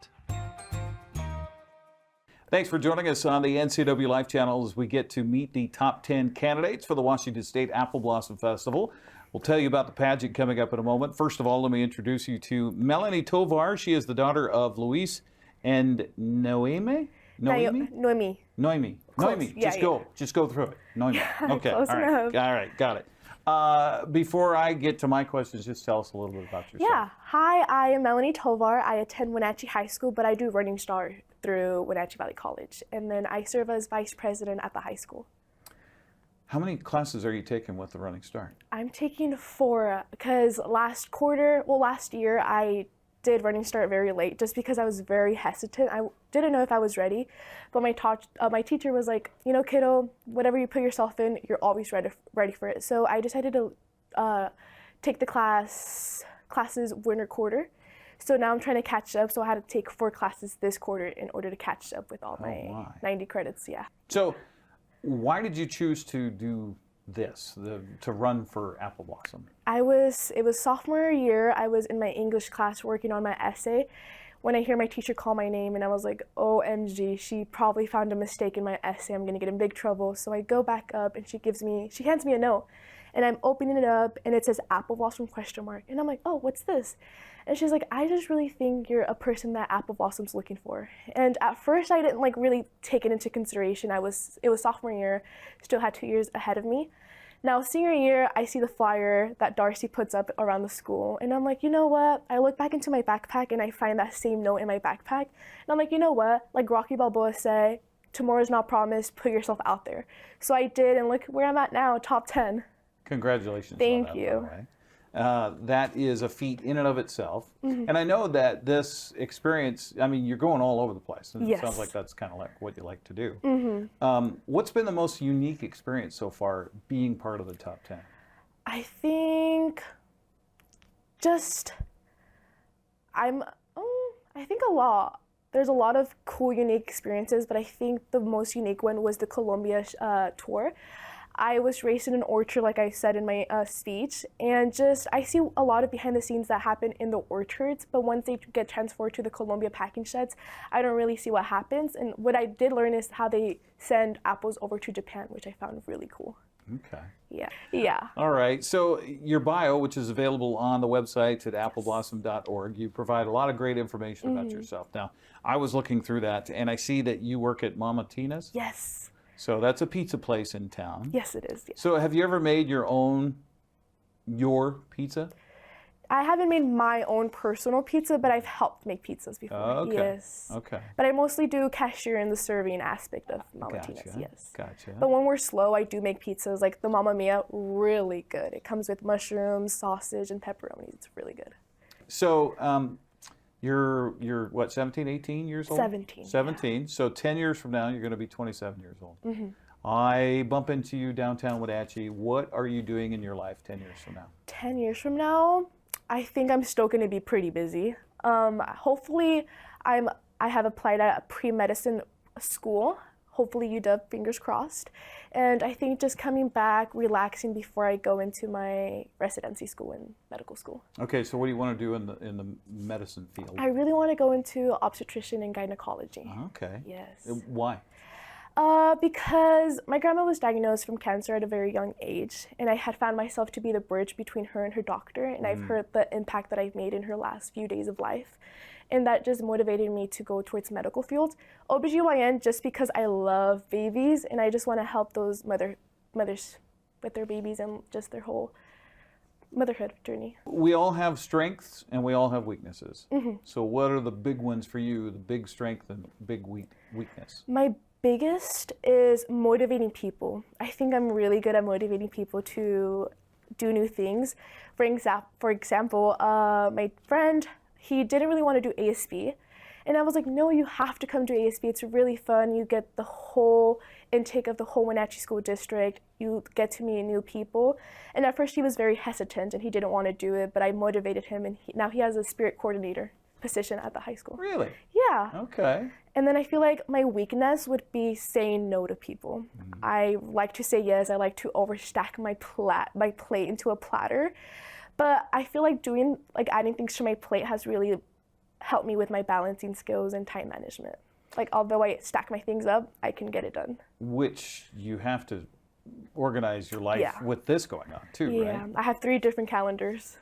Thanks for joining us on the NCW Life Channel as we get to meet the top 10 candidates for the Washington State Apple Blossom Festival. We'll tell you about the pageant coming up in a moment. First of all, let me introduce you to Melani Tovar. She is the daughter of Luis and Noemi. Noemi. Yeah, just go through it. Noemi. Okay. Close enough. All right. Got it. Before I get to my questions, just tell us a little bit about yourself. Yeah. Hi, I am Melani Tovar. I attend Wenatchee High School, but I do Running Star through Wenatchee Valley College. And then I serve as vice president at the high school. How many classes are you taking with the Running Star? I'm taking 4 because last year I did Running Start very late just because I was very hesitant. I didn't know if I was ready, but my teacher was like, you know, kiddo, whatever you put yourself in, you're always ready for it. So I decided to take the classes winter quarter. So now I'm trying to catch up. So I had to take 4 classes this quarter in order to catch up with all my 90 credits. Yeah. So why did you choose to do this, to run for Apple Blossom? It was sophomore year. I was in my English class working on my essay when I hear my teacher call my name, and I was like, OMG, she probably found a mistake in my essay. I'm gonna get in big trouble. So I go back up and she hands me a note, and I'm opening it up and it says Apple Blossom ? And I'm like, oh, what's this? And she's like, I just really think you're a person that Apple Blossom's looking for. And at first I didn't really take it into consideration. It was sophomore year, still had 2 years ahead of me. Now senior year, I see the flyer that Darcy puts up around the school, and I'm like, you know what? I look back into my backpack and I find that same note in my backpack. And I'm like, you know what? Like Rocky Balboa said, tomorrow's not promised, put yourself out there. So I did, and look where I'm at now, top 10. Congratulations. Thank you. That is a feat in and of itself. Mhm. And I know that this experience, I mean, you're going all over the place. And Yes. It sounds like that's kind of like what you like to do. Mhm. What's been the most unique experience so far being part of the top 10? I think I think a lot. There's a lot of cool, unique experiences, but I think the most unique one was the Colombia tour. I was raised in an orchard, like I said in my speech, and I see a lot of behind the scenes that happen in the orchards, but once they get transferred to the Colombia packing sheds, I don't really see what happens. And what I did learn is how they send apples over to Japan, which I found really cool. Okay. Yeah. All right. So your bio, which is available on the website at appleblossom.org, you provide a lot of great information about Mhm. yourself. Now, I was looking through that, and I see that you work at Mama Tina's. Yes. So that's a pizza place in town. Yes, it is. Yeah. So have you ever made your pizza? I haven't made my own personal pizza, but I've helped make pizzas before. Okay. Yes. Okay. But I mostly do cashier and the serving aspect of Mama Tina's, Gotcha. yes. Gotcha. But when we're slow, I do make pizzas, like the Mamma Mia, really good. It comes with mushrooms, sausage, and pepperoni. It's really good. So you're what, 17, 18 years old? 17. 17. So 10 years from now, you're going to be 27 years old. Mhm. I bump into you downtown Wenatchee. What are you doing in your life 10 years from now? 10 years from now, I think I'm still going to be pretty busy. Hopefully, I have applied at a pre-medicine school. Hopefully UW, fingers crossed. And I think just coming back, relaxing before I go into my residency school and medical school. Okay, so what do you want to do in the medicine field? I really want to go into obstetrician and gynecology. Okay. Yes. Why? Because my grandma was diagnosed from cancer at a very young age, and I had found myself to be the bridge between her and her doctor, and I've heard the impact that I've made in her last few days of life, and that just motivated me to go towards medical field. OBGYN, just because I love babies, and I just want to help those mothers with their babies and just their whole motherhood journey. We all have strengths and we all have weaknesses. Mhm. So what are the big ones for you, the big strength and big weakness? My biggest is motivating people. I think I'm really good at motivating people to do new things. For example, my friend, he didn't really want to do ASB. And I was like, no, you have to come to ASB. It's really fun. You get the whole intake of the whole Wenatchee School District. You get to meet new people. And at first he was very hesitant and he didn't want to do it, but I motivated him, and now he has a spirit coordinator position at the high school. Really? Yeah. Okay. And then I feel like my weakness would be saying no to people. I like to say yes. I like to overstack my plate into a platter. But I feel like adding things to my plate has really helped me with my balancing skills and time management. Like, although I stack my things up, I can get it done. Which you have to organize your life with this going on too, Yeah, right? I have 3 different calendars.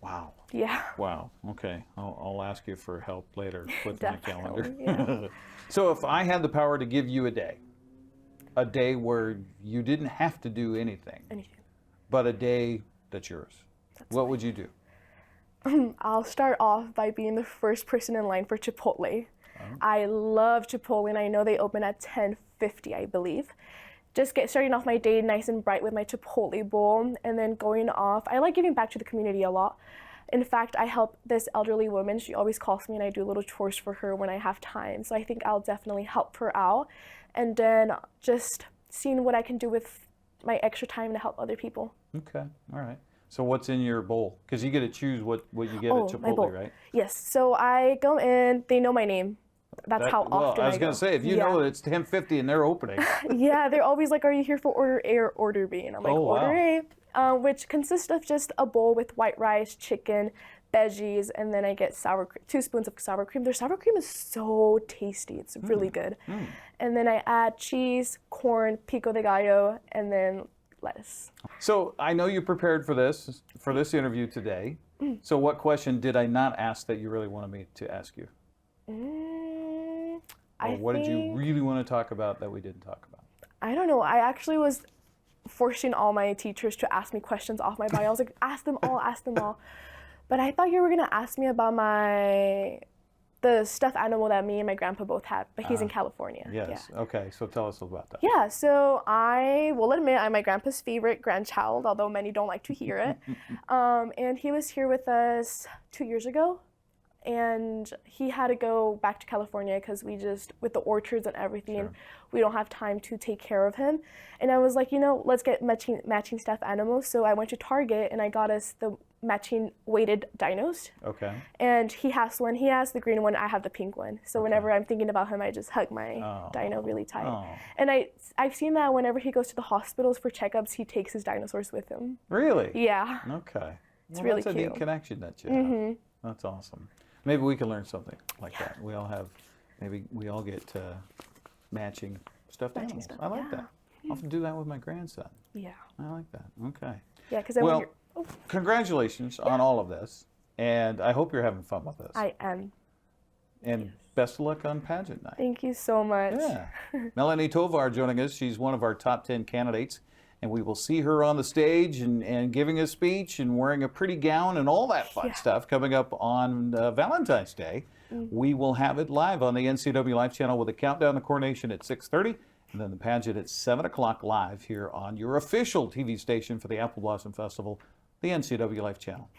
Wow. Yeah. Wow. Okay. I'll ask you for help later with my calendar. Definitely, yeah. So if I had the power to give you a day where you didn't have to do anything, but a day that's yours, what would you do? I'll start off by being the first person in line for Chipotle. I love Chipotle, and I know they open at 10:50, I believe. Just starting off my day nice and bright with my Chipotle bowl, and then going off. I like giving back to the community a lot. In fact, I help this elderly woman. She always calls me, and I do little chores for her when I have time. So I think I'll definitely help her out. And then just seeing what I can do with my extra time to help other people. Okay. All right. So what's in your bowl? Because you get to choose what you get at my Chipotle, bowl. right? Yes. So I go in. They know my name. That's how often I was going to say, if you know that it's 10:50 and they're opening. Yeah, they're always like, are you here for order A or order B? And I'm like, order A, which consists of just a bowl with white rice, chicken, veggies, and then I get 2 spoons of sour cream. Their sour cream is so tasty. It's really good. And then I add cheese, corn, pico de gallo, and then lettuce. So I know you prepared for this interview today. So what question did I not ask that you really wanted me to ask you? Or what did you really want to talk about that we didn't talk about? I don't know. I actually was forcing all my teachers to ask me questions off my bio. I was like, ask them all, ask them all. But I thought you were going to ask me about my the stuffed animal that me and my grandpa both have, but he's in California. Yes. Yeah. Okay. So tell us about that. Yeah, so I will admit I'm my grandpa's favorite grandchild, although many don't like to hear it. And he was here with us 2 years ago, and he had to go back to California because we just, with the orchards and everything, we don't have time to take care of him. And I was like, you know, let's get matching stuffed animals. So I went to Target and I got us the matching weighted dinos. Okay. And he has one. He has the green one. I have the pink one. So whenever I'm thinking about him, I just hug my dino really tight. And I've seen that whenever he goes to the hospitals for checkups, he takes his dinosaurs with him. Really? Yeah. Okay. It's Well, really that's a cute. neat connection that you have. That's awesome. Maybe we can learn something like that. We all have, maybe we all get matching stuffed animals. I like that. I'll have to do that with my grandson. Yeah. I like that. Okay. Yeah, because well, congratulations on all of this, and I hope you're having fun with this. I am. And best of luck on pageant night. Thank you so much. Yeah. Melani Tovar joining us. She's one of our top 10 candidates, and we will see her on the stage and giving a speech and wearing a pretty gown and all that fun stuff coming up on Valentine's Day. We will have it live on the NCW Live channel with a countdown, the coronation at 6:30, and then the pageant at 7 o'clock live here on your official TV station for the Apple Blossom Festival, the NCW Live channel.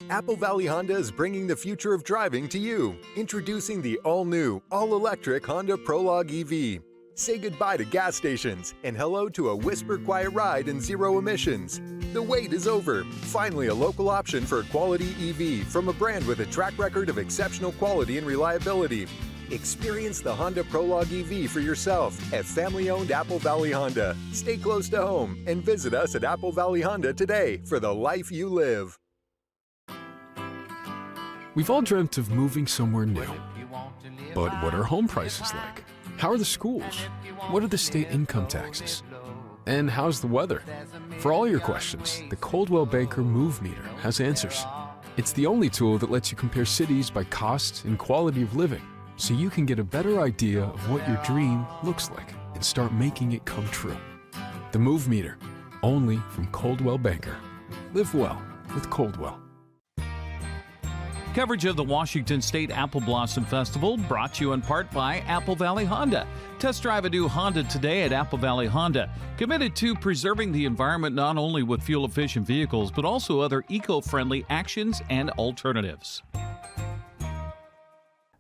Apple Valley Honda is bringing the future of driving to you. Introducing the all-new, all-electric Honda Prologue EV. Say goodbye to gas stations and hello to a whisper-quiet ride and zero emissions. The wait is over. Finally, a local option for a quality EV from a brand with a track record of exceptional quality and reliability. Experience the Honda Prologue EV for yourself at family-owned Apple Valley Honda. Stay close to home and visit us at Apple Valley Honda today for the life you live. We've all dreamt of moving somewhere new. But what are home prices like? How are the schools? What are the state income taxes? And how's the weather? For all your questions, the Coldwell Banker Move Meter has answers. It's the only tool that lets you compare cities by cost and quality of living, so you can get a better idea of what your dream looks like and start making it come true. The Move Meter, only from Coldwell Banker. Live well with Coldwell. Coverage of the Washington State Apple Blossom Festival brought to you in part by Apple Valley Honda. Test drive a new Honda today at Apple Valley Honda. Committed to preserving the environment not only with fuel-efficient vehicles, but also other eco-friendly actions and alternatives.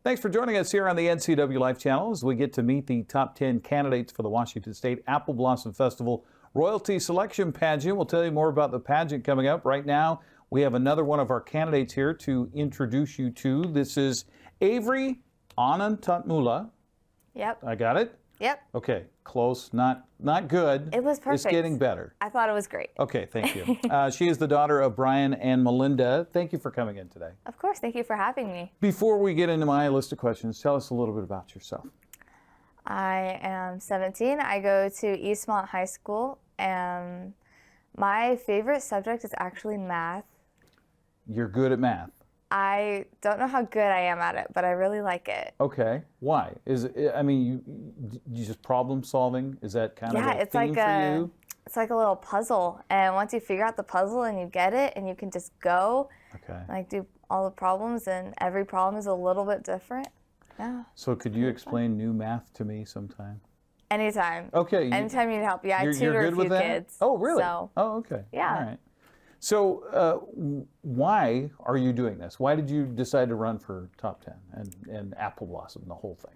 Thanks for joining us here on the NCW Live channel as we get to meet the top 10 candidates for the Washington State Apple Blossom Festival Royalty Selection Pageant. We'll tell you more about the pageant coming up. Right now, we have another one of our candidates here to introduce you to. This is Avary Anantatmula. Yep. I got it? Yep. Okay, close, not good. It was perfect. It's getting better. I thought it was great. Okay, thank you. She is the daughter of Brian and Melinda. Thank you for coming in today. Of course, thank you for having me. Before we get into my list of questions, tell us a little bit about yourself. I am 17. I go to Eastmont High School, and my favorite subject is actually math. You're good at math. I don't know how good I am at it, but I really like it. Okay. Why? Is it, I mean, you just problem solving? Is that kind of a theme for you? It's like a little puzzle, and once you figure out the puzzle and you get it, and you can just go, like do all the problems, and every problem is a little bit different. Yeah. So could you explain new math to me sometime? Anytime. Okay. Anytime you need help. Yeah, I you're tutor good a few with that? kids. Oh, really? So, oh, okay. Yeah. All right. So why are you doing this? Why did you decide to run for Top 10 and Apple Blossom, the whole thing?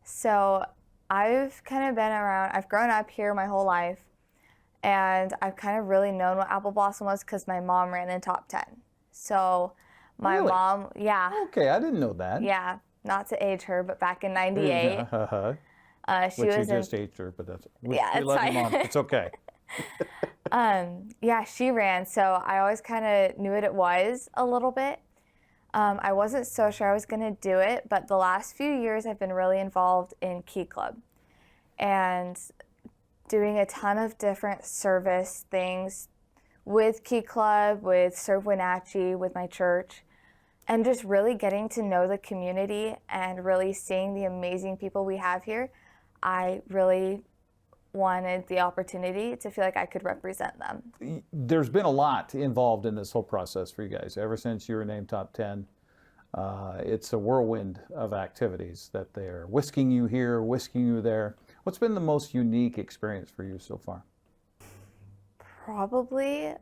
So I've kind of been around, I've grown up here my whole life, and I've kind of really known what Apple Blossom was because my mom ran in Top 10. So my mom, yeah. Okay, I didn't know that. Yeah, not to age her, but back in '98. She Which was you just aged her, but that's, we it's love fine. your mom. It's okay. Yeah, she ran, so I always kind of knew what it was a little bit. I wasn't so sure I was going to do it, but the last few years I've been really involved in Key Club and doing a ton of different service things with Key Club, with Serve Wenatchee, with my church, and just really getting to know the community and really seeing the amazing people we have here. I really wanted the opportunity to feel like I could represent them. There's been a lot involved in this whole process for you guys ever since you were named Top 10. It's a whirlwind of activities that they're whisking you here, whisking you there. What's been the most unique experience for you so far? Probably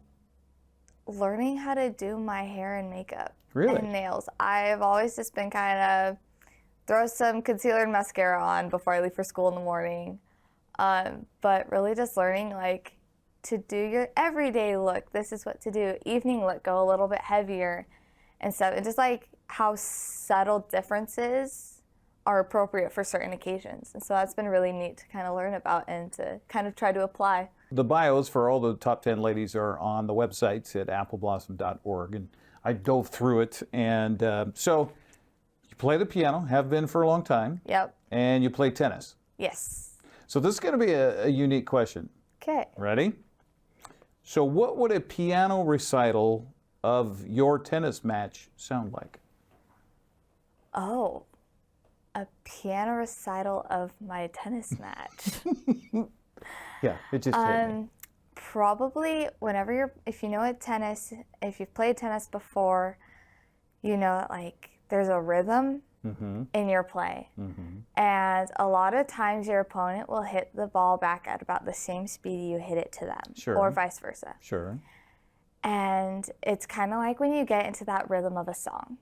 learning how to do my hair and makeup. Really? And nails. I've always just been kind of throw some concealer and mascara on before I leave for school in the morning. But really just learning like to do your everyday look. This is what to do. Evening look, go a little bit heavier and stuff. And just like how subtle differences are appropriate for certain occasions. And so that's been really neat to kind of learn about and to kind of try to apply. The bios for all the top 10 ladies are on the websites at appleblossom.org, and I dove through it. And so you play the piano, have been for a long time. Yep. And you play tennis. Yes. So this is going to be a unique question. Okay. Ready? So what would a piano recital of your tennis match sound like? Oh, a piano recital of my tennis match. Yeah, it just hit me. Probably whenever if you know at tennis, if you've played tennis before, you know like there's a rhythm in your play. And a lot of times your opponent will hit the ball back at about the same speed you hit it to them, Sure. or vice versa. Sure. And it's kind of like when you get into that rhythm of a song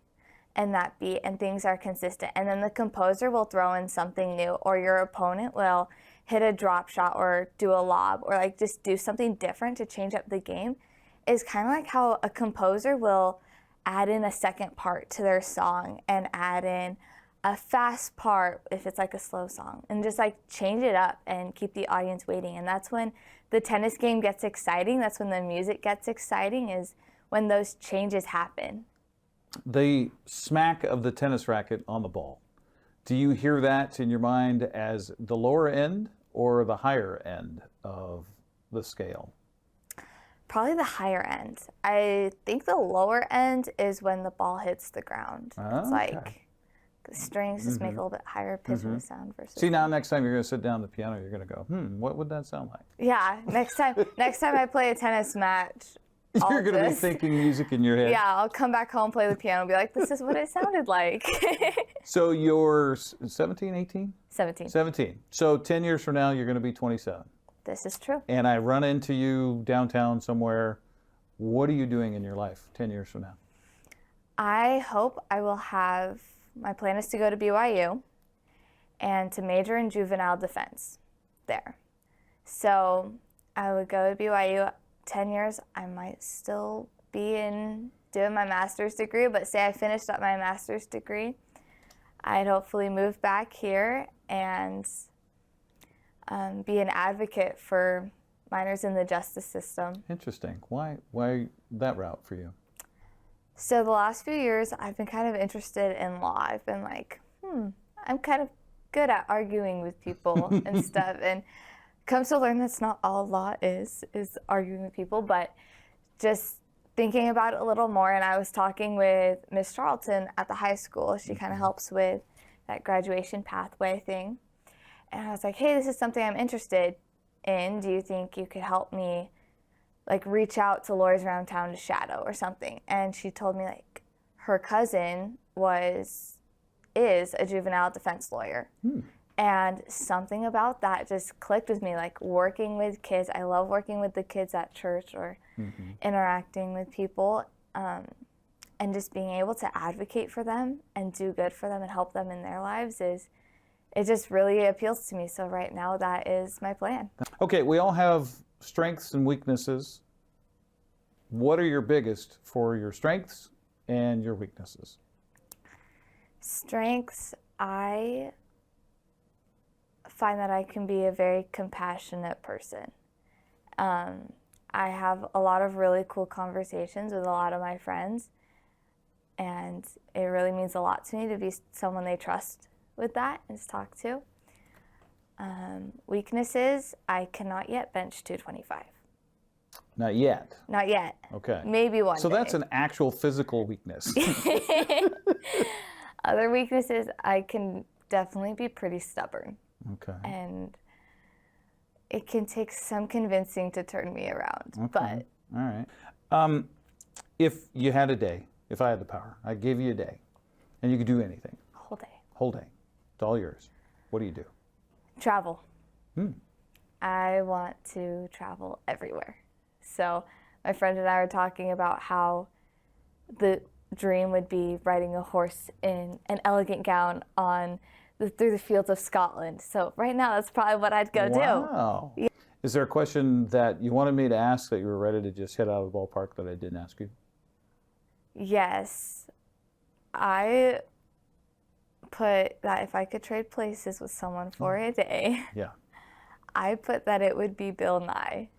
and that beat and things are consistent. And then the composer will throw in something new, or your opponent will hit a drop shot or do a lob or like just do something different to change up the game. Is kind of like how a composer will add in a second part to their song and add in a fast part if it's like a slow song, and just like change it up and keep the audience waiting. And that's when the tennis game gets exciting. That's when the music gets exciting, is when those changes happen. The smack of the tennis racket on the ball, do you hear that in your mind as the lower end or the higher end of the scale? Probably the higher end. I think the lower end is when the ball hits the ground. It's like the strings just make a little bit higher pitch of a sound versus. See, now next time you're going to sit down at the piano, you're going to go, what would that sound like? Yeah, next time I play a tennis match, You're going to be thinking music in your head. Yeah, I'll come back home, play the piano, and be like, this is what it sounded like. So you're 17, 18? 17. 17. So 10 years from now, you're going to be 27. This is true. And I run into you downtown somewhere. What are you doing in your life 10 years from now? I hope I will have, my plan is to go to BYU and to major in juvenile defense there. So I would go to BYU. 10 years, I might still be doing my master's degree, but say I finished up my master's degree, I'd hopefully move back here and be an advocate for minors in the justice system. Interesting. Why that route for you? So the last few years, I've been kind of interested in law. I've been like, I'm kind of good at arguing with people and stuff, and comes to learn that's not all law is arguing with people, but just thinking about it a little more. And I was talking with Miss Charlton at the high school. She kind of helps with that graduation pathway thing. And I was like, hey, this is something I'm interested in. Do you think you could help me like reach out to lawyers around town to shadow or something? And she told me like her cousin is a juvenile defense lawyer. And something about that just clicked with me, like working with kids. I love working with the kids at church or interacting with people, and just being able to advocate for them and do good for them and help them in their lives it just really appeals to me. So right now that is my plan. Okay, we all have strengths and weaknesses. What are your biggest for your strengths and your weaknesses? Strengths, I find that I can be a very compassionate person. I have a lot of really cool conversations with a lot of my friends, and it really means a lot to me to be someone they trust with that and just talk to. Weaknesses, I cannot yet bench 225. Not yet. Not yet. Okay. Maybe one day. So that's an actual physical weakness. Other weaknesses, I can definitely be pretty stubborn. Okay. And it can take some convincing to turn me around. Okay. But all right. If you had a day, if I had the power, I'd give you a day. And you could do anything. Whole day. Whole day. It's all yours. What do you do? Travel. I want to travel everywhere. So my friend and I were talking about how the dream would be riding a horse in an elegant gown through the fields of Scotland. So right now, that's probably what I'd go do. Wow. Yeah. Is there a question that you wanted me to ask that you were ready to just hit out of the ballpark that I didn't ask you? Yes. I put that if I could trade places with someone for a day, Yeah. I put that it would be Bill Nye.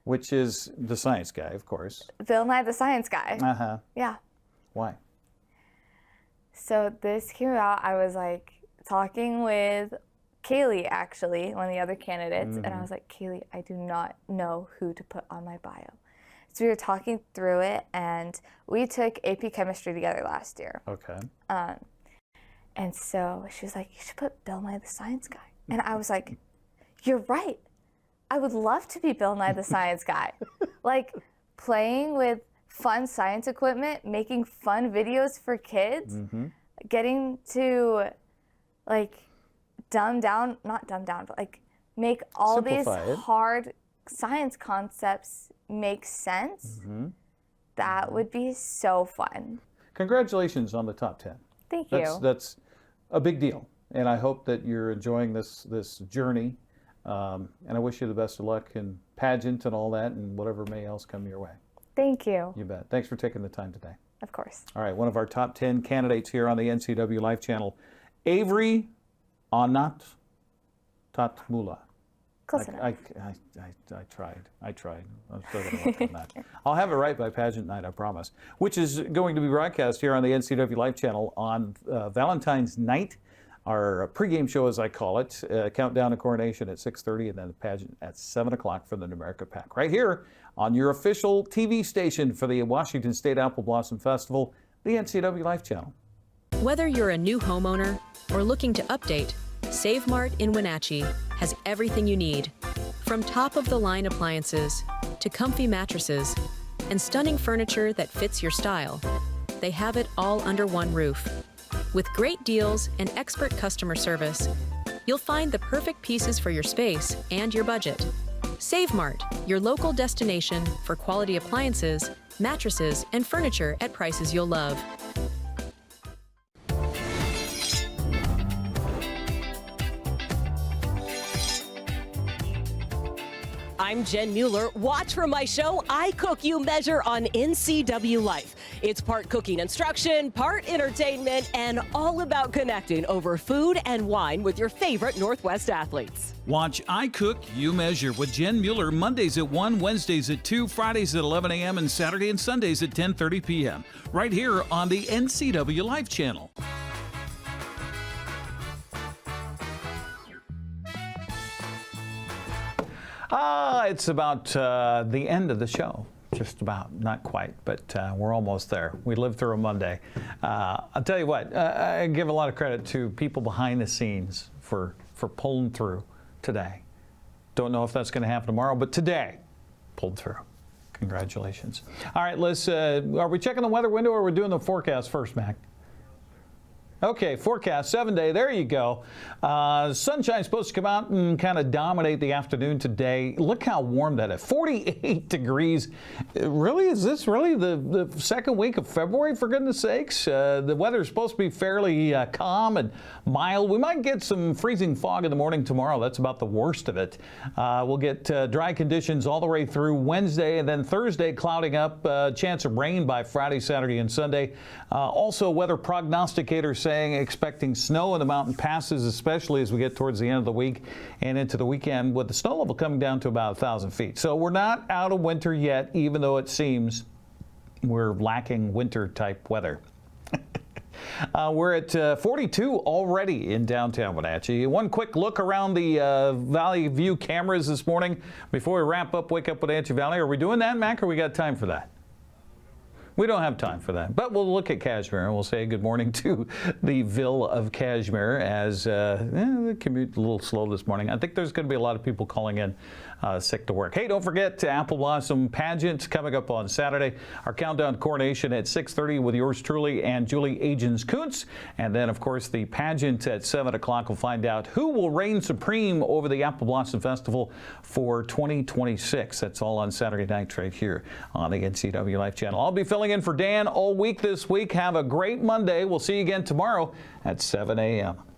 Which is the science guy, of course. Bill Nye the Science Guy. Uh-huh. Yeah. Why? So this came out, I was like talking with Kaylee, actually, one of the other candidates, and I was like, Kaylee, I do not know who to put on my bio. So we were talking through it, and we took AP Chemistry together last year. Okay. And so she was like, you should put Bill Nye the Science Guy. And I was like, you're right. I would love to be Bill Nye the Science Guy. Like playing with fun science equipment, making fun videos for kids, getting to like not dumb down, but like make all Simplify these it. hard science concepts make sense. That would be so fun. Congratulations on the top 10. Thank you. That's a big deal. And I hope that you're enjoying this journey. And I wish you the best of luck in pageant and all that and whatever may else come your way. Thank you. You bet. Thanks for taking the time today. Of course. All right, one of our top 10 candidates here on the NCW Life channel, Avary Anantatmula. Close enough. I tried. I'm still going to work on that. I'll have it right by pageant night, I promise, which is going to be broadcast here on the NCW Life channel on Valentine's night. Our pregame show, as I call it, countdown to coronation at 6:30, and then the pageant at 7 o'clock for the Numerica Pack. Right here on your official TV station for the Washington State Apple Blossom Festival, the NCW Life channel. Whether you're a new homeowner or looking to update, Save Mart in Wenatchee has everything you need. From top-of-the-line appliances to comfy mattresses and stunning furniture that fits your style, they have it all under one roof. With great deals and expert customer service, you'll find the perfect pieces for your space and your budget. Save Mart, your local destination for quality appliances, mattresses, and furniture at prices you'll love. I'm Jen Mueller. Watch for my show, I Cook, You Measure on NCW Life. It's part cooking instruction, part entertainment, and all about connecting over food and wine with your favorite Northwest athletes. Watch I Cook, You Measure with Jen Mueller Mondays at 1, Wednesdays at 2, Fridays at 11 a.m., and Saturday and Sundays at 10:30 p.m. right here on the NCW Life channel. It's about the end of the show. Just about, not quite, but we're almost there. We lived through a Monday. I'll tell you what, I give a lot of credit to people behind the scenes for pulling through today. Don't know if that's going to happen tomorrow, but today, pulled through. Congratulations. All right, let's, are we checking the weather window or are we doing the forecast first, Mac? Okay, forecast, 7-day, there you go. Sunshine's supposed to come out and kind of dominate the afternoon today. Look how warm that is, 48 degrees. Really, is this really the second week of February, for goodness sakes? The weather's supposed to be fairly calm and mild. We might get some freezing fog in the morning tomorrow. That's about the worst of it. We'll get dry conditions all the way through Wednesday, and then Thursday clouding up, chance of rain by Friday, Saturday, and Sunday. Also, weather prognosticators saying expecting snow in the mountain passes, especially as we get towards the end of the week and into the weekend, with the snow level coming down to about 1,000 feet. So we're not out of winter yet, even though it seems we're lacking winter type weather. We're at 42 already in downtown Wenatchee. One quick look around the Valley View cameras this morning before we wrap up Wake Up Wenatchee Valley. Are we doing that, Mac, or we got time for that? We don't have time for that, but we'll look at Cashmere and we'll say good morning to the Ville of Cashmere as the commute a little slow this morning. I think there's going to be a lot of people calling in sick to work. Hey, don't forget Apple Blossom Pageant coming up on Saturday. Our countdown to coronation at 6:30 with yours truly and Julie Agins Kuntz. And then, of course, the pageant at 7 o'clock. We'll find out who will reign supreme over the Apple Blossom Festival for 2026. That's all on Saturday night right here on the NCW Life channel. I'll be filling in for Dan all week this week. Have a great Monday. We'll see you again tomorrow at 7 a.m.